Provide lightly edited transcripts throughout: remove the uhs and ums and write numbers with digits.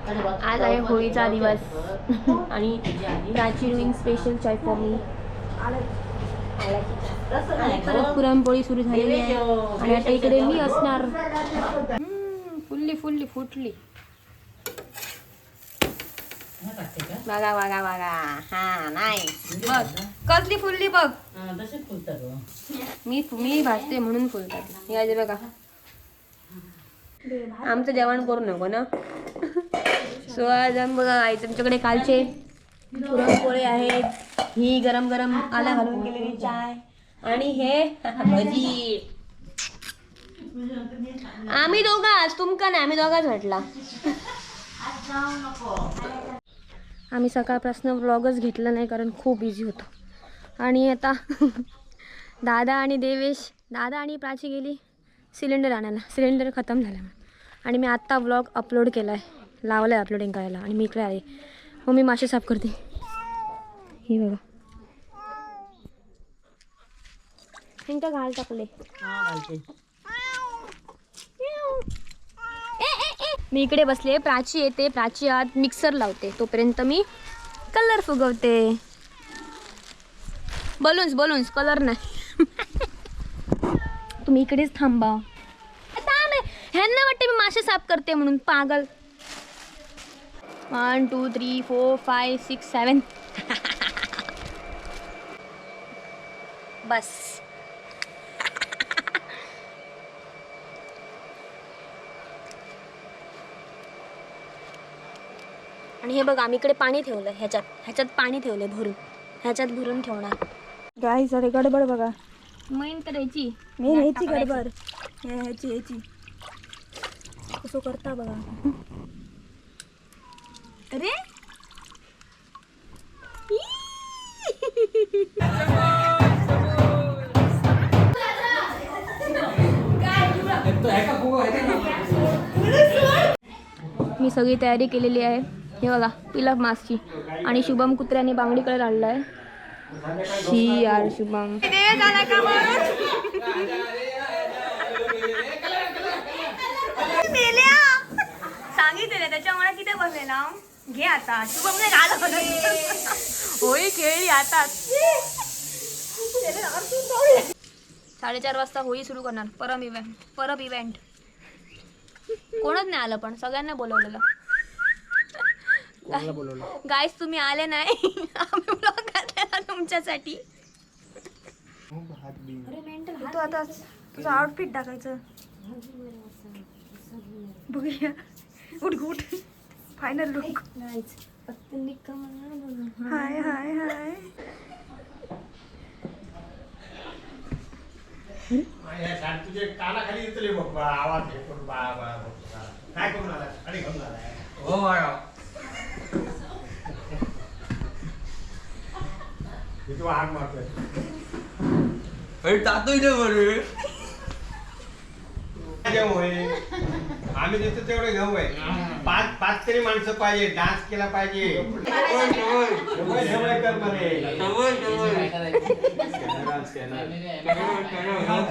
आज आहे होळीचा दिवस आणि Prachi doing special chai for me. परत पुरणपोळी सुरू झालेली आहे आणि आता इकडे मी असणार. फुल्ली फुल्ली फुटली बघा बघा बघा. हा नाही बघ कसली फुलली बघ. मी भाजते म्हणून फुलतात. या बघा आमचं जेवण करू नको ना. सो आज बघा आई तुमच्याकडे कालचे पुरणपोळे आहेत. ही गरम गरम आला घालून गेलेली चाय आणि हे भजी. आम्ही दोघाच तुमका नाही आम्ही दोघाच म्हटला. आम्ही सकाळपासून व्लॉगच घेतला नाही कारण खूप बिझी होतो. आणि आता दादा आणि देवेश दादा आणि प्राची गेली सिलेंडर आणायला. सिलेंडर खतम झाला आणि मी आत्ता व्लॉग अपलोड केला आहे. लावला आहे अपलोडिंग करायला आणि मी इकडे आले. मग मी मासे साफ करते. ही बघा ह्यांका घाल टाकले. मी इकडे बसले. प्राची येते. प्राची आत मिक्सर लावते तोपर्यंत मी कलर फुगवते. बलून्स बलून्स कलर नाही. तुम्ही इकडेच थांबा. ह्यांना वाटते मी मासे साफ करते म्हणून. पागल. 1 2 3 4 5 6 7 बस. आणि हे बघा आम्ही इकडे पाणी ठेवलं. ह्याच्यात पाणी ठेवलंय भरून. ह्याच्यात भरून ठेवणार. गाईस अरे गडबड बघा. मेन तर याची ह्याची गडबड. ह्याची कसं करता बघा. अरे मी सगळी तयारी केलेली आहे. हे बघा पिलक मासची. आणि शुभम कुत्र्याने बांगडी कलर आणला आहे. शी यार शुभम सांगितले त्याच्यामुळे किती बसलेला. घे आता शुभमने घाल. होळी खेळली आता. 4:30 वाजता होळी सुरू करणार. परब इव्हेंट. कोणच नाही आलं पण सगळ्यांना बोलवलेलं. गाईस तुम्ही आले नाही. आम्ही ब्लॉग घातलेला तुमच्यासाठी. तू आता तुझं आउटफिट टाकायचं. बघूया. उठ उठ. Final look. Hi hi hi. तुझे कानाखाली येतले बघ आवाज येतो. काय करून आला आणि घेऊन आलाय. हो तू हाक मारतोय. आम्ही देतो तेवढं घेऊ आहे. पाच तरी माणसं पाहिजे. डान्स केला पाहिजे.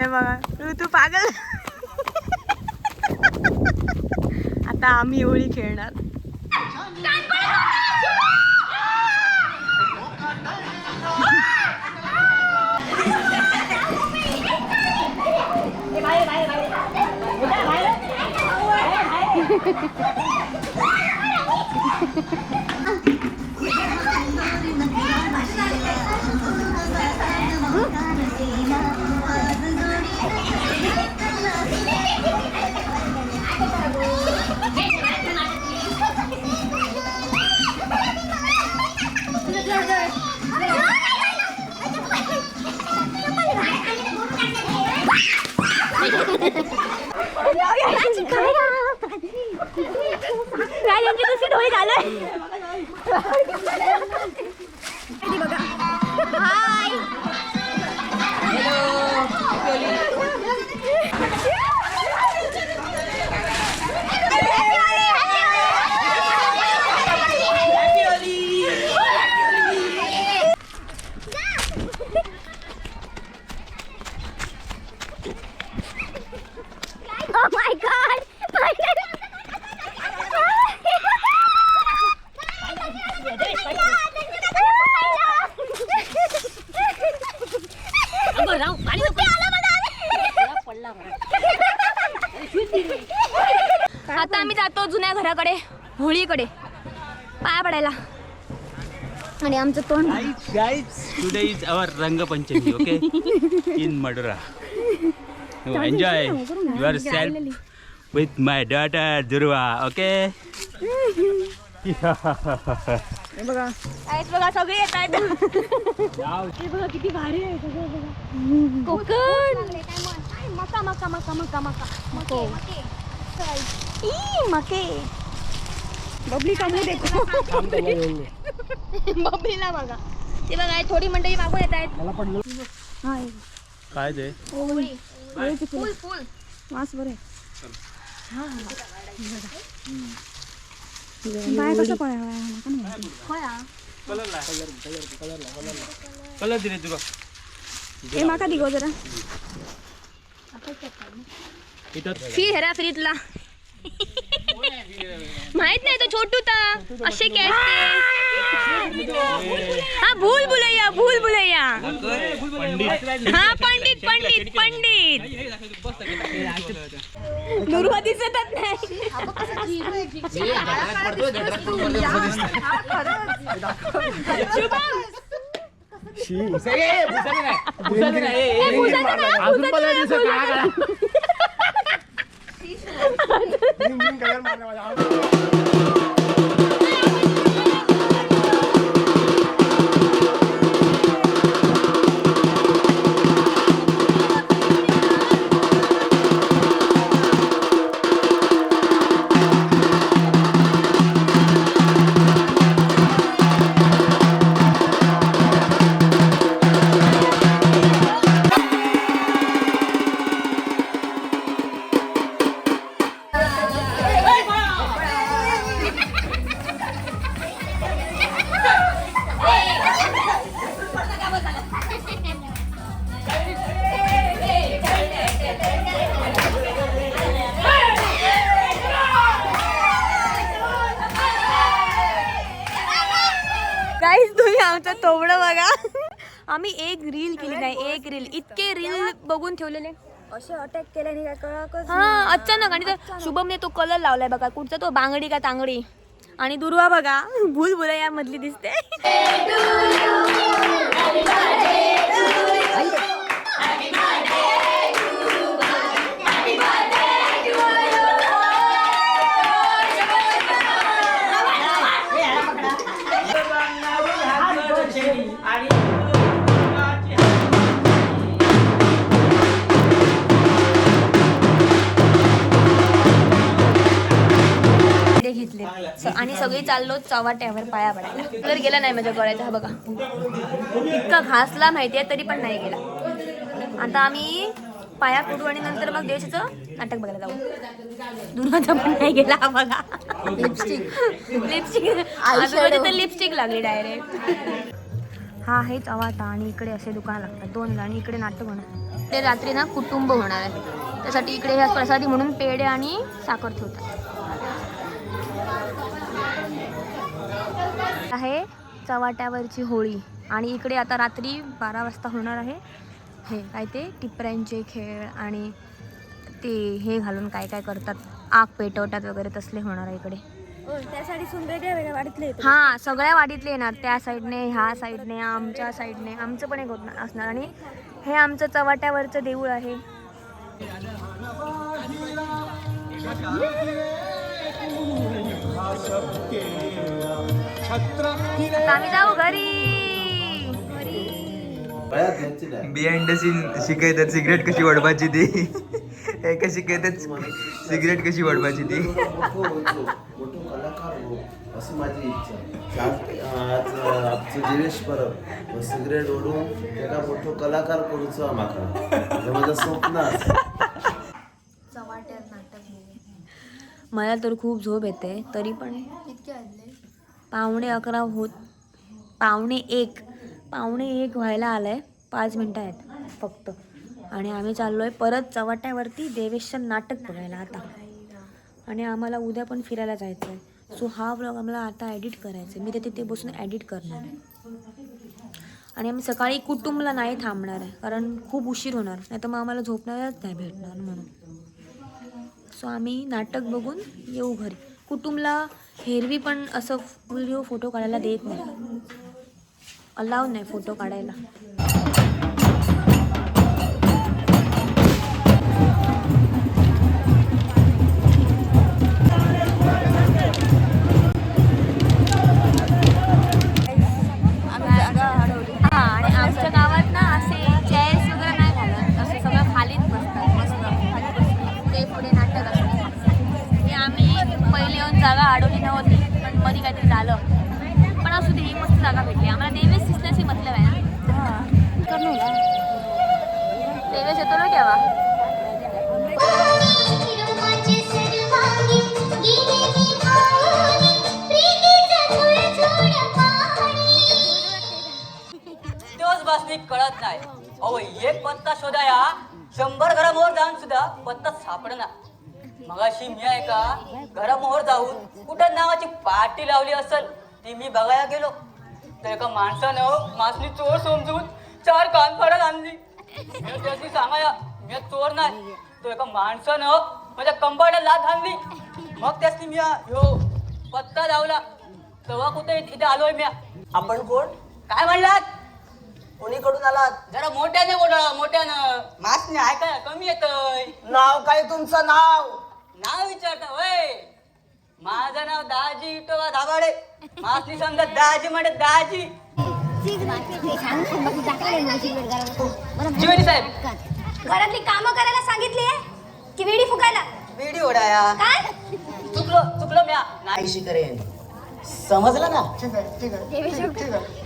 बघा तू पागल. आता आम्ही होळी खेळणार. Oh my god! घराकडे होळीकडे पाया पडायला. आणि आमचं तोंड Guys, today is our Rangapanchami, okay? In Madura. You enjoy yourself with my daughter Durva, okay? हे बघा आहेत बघा सगळे येत आहेत. हे बघा किती भारी आहे सगळं बघा. कोकण मका मका मका मका मका मको ई मके बबली कमी देखो. बबलीला बघा ते बघा हे थोडी मंडळी मागून येत आहेत. काय ते? फुल फुल वास बरे. बाय कसं कलर दिले तुला. हे माका दिगो जरा. फिर हेरा फिरीतला माहित नाही तो छोटू ता असे काय हा भूल भुलैया भूल भुलैया. हा पंडित पंडित पंडित दुर्वा दिसतच नाही. गाईस तुम्ही आमचं तोबडं बघा. आम्ही एक रील केली नाही, एक रील. इतके रील बघून ठेवलेले असे अटॅक केल्याने काय कळकच. हा अचानक. आणि तर शुभमने तो कलर लावलाय बघा कुठचा तो बांगडी का तांगडी. आणि दुर्वा बघा भूल भुलैया मधली दिसते. घेतले आणि सगळी चाललो चवाट्यावर पाया पडायला. तर गेला नाही माझ्या गळ्याचा. हा बघा इतका घासला माहितीये तरी पण नाही गेला. आता आम्ही पाया पडू आणि नंतर मग देशाचं नाटक बघायला जाऊ. दुर्वाचा पण नाही गेला. हा बघा लिपस्टिक तर लिपस्टिक लागली डायरेक्ट. हा आहे चवाटा आणि इकडे असे दुकान लागतात 2 आणि इकडे नाटक होणार. ते रात्री ना कुटुंब होणार आहे त्यासाठी इकडे ह्या प्रसादी म्हणून पेढे आणि साखर ठेवतात. आहे चवाट्यावरची होळी आणि इकडे आता रात्री 12 वाजता होणार आहे हे काय ते टिपऱ्यांचे खेळ आणि ते हे घालून काय काय करतात आग पेटवतात वगैरे तसले होणार आहे इकडे. त्यासाठी वेगळ्या वेगळ्या वाडीतले. हा सगळ्या वाडीतले येणार. त्या साईडने ह्या साईडने आमच्या साईडने आमचं पण एक होत असणार. आणि हे आमचं चवाट्यावरचं देऊळ आहे. आता आम्ही जाऊ घरी. बिहाइंड द सीन शिकवतात सिगरेट कशी वाढवायची ती. एका शिकवतात सिगरेट कशी वाढवायची ती. मोठो कलाकार हो अशी माझी इच्छा. आज आमचं दिवेश परब सिगरेट ओढून एका मोठो कलाकार करूचो म्हाका. हे माझं स्वप्न आसा. मला तर खूप झोप येते तरी पण 11:15 होत 1:45 व्हायला आलंय. 5 मिनटं आहेत फक्त. आणि आम्ही चाललोय परत चवाट्यावरती देवेशचं नाटक बघायला आता. आणि आम्हाला उद्या पण फिरायला जायचं आहे. सो हा व्लॉग आम्हाला आता एडिट करायचा आहे. मी ते तिथे बसून एडिट करणार आहे. आणि आम्ही सकाळी कुटुंबला नाही थांबणार आहे कारण खूप उशीर होणार नाही तर मग आम्हाला झोपणारच नाही भेटणार म्हणून. सो आम्ही नाटक बघून येऊ घरी. कुटुंबला हेरवी पण असं व्हिडिओ फोटो काढायला देत नाही, अलाव नाही फोटो काढायला. हा, आणि आमच्या गावात ना असे चेअर्स वगैरे नाही घालत, असं सगळं खालीच बसतात मस्त खाली बसतात, ते पुढे नाटक असतं. हे आम्ही पहिले येऊन जागा अडवली नव्हती, पण मध्ये काहीतरी झालं. पण असू दे, ही मस्त जागा भेटली आम्हाला. देवेश दिसण्याची मतलब आहे ना. देवेश येतो ना केव्हा. तोच बासनी कळत नाही. अहो एक पत्ता शोधाया 100 घरामोहर जाऊन सुद्धा पत्ता सापडना. मगाशी मी आहे का घरामोहर जाऊन कुठं नावाची पाटी लावली असेल ती मी बघायला गेलो, तर एका माणसानं मासनी चोर समजून 4 कानफाडात आणली. मी त्याची सांगाया मी चोर नाही, तो एका माणसानं माझ्या कंबाड्याला लाथ आणली. मग त्याची मी ह्यो पत्ता लावला, तेव्हा कुठे इथे आलोय मी. आपण कोण? काय म्हणलात? कोणीकडून आलात? जरा मोठ्याने बोला, मोठ्यानं. मासने ऐकायला कमी येतंय. नाव काय तुमचं नाव? नाव विचारता वय. माझं नाव दाजी इटोबा दाभाडे. मासनी समजा दाजी म्हणजे दाजी. जिवेरी साहेब, घरातली कामं करायला सांगितली की वेडी फुकायला? व्हिडिओ ओढाया. काय चुकलो म्या. नाही आईशी करेन. समजलं ना?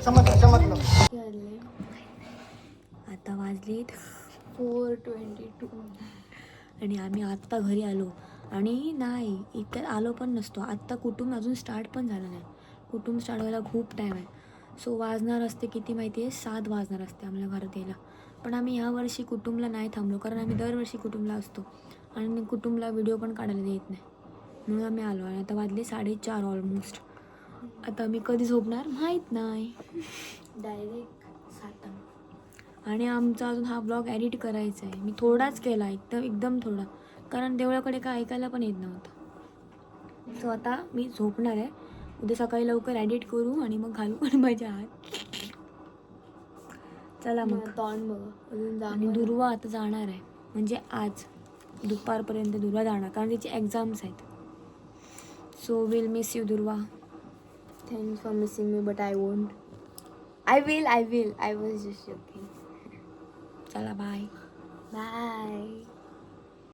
समजलं. आता वाजलीत 4:22 आणि आम्ही आत्ता घरी आलो. आणि नाही इतक्यात आलो पण नसतो, आत्ता कुटुंब अजून स्टार्ट पण झालं नाही. कुटुंब स्टार्ट व्हायला खूप टाईम आहे. सो वाजणार असते किती माहिती आहे, 7 वाजणार असते आम्हाला घरात यायला. पण आम्ही ह्या वर्षी कुटुंबला नाही थांबलो, कारण आम्ही दरवर्षी कुटुंबला असतो आणि कुटुंबला व्हिडिओ पण काढायला देत नाही, म्हणून आम्ही आलो. आणि आता वाजले 4:30 ऑलमोस्ट. आता मी कधी झोपणार माहीत नाही. डायरेक्ट 7. आणि आमचा अजून हा ब्लॉग एडिट करायचा आहे. मी थोडाच केला, एकदम थोडा, कारण देवळाकडे काय ऐकायला पण येत नव्हतं. सो आता मी झोपणार आहे. उद्या सकाळी लवकर एडिट करू आणि मग घालू पण माझ्या हात. चला मग आणि दुर्वा आता जाणार आहे, म्हणजे आज दुपारपर्यंत दुर्वा जाणार, कारण तिची एक्झाम्स आहेत. सो विल मिस यू दुर्वा. Thanks for missing me but I won't. I will. I was just joking. चला बाय. बाय.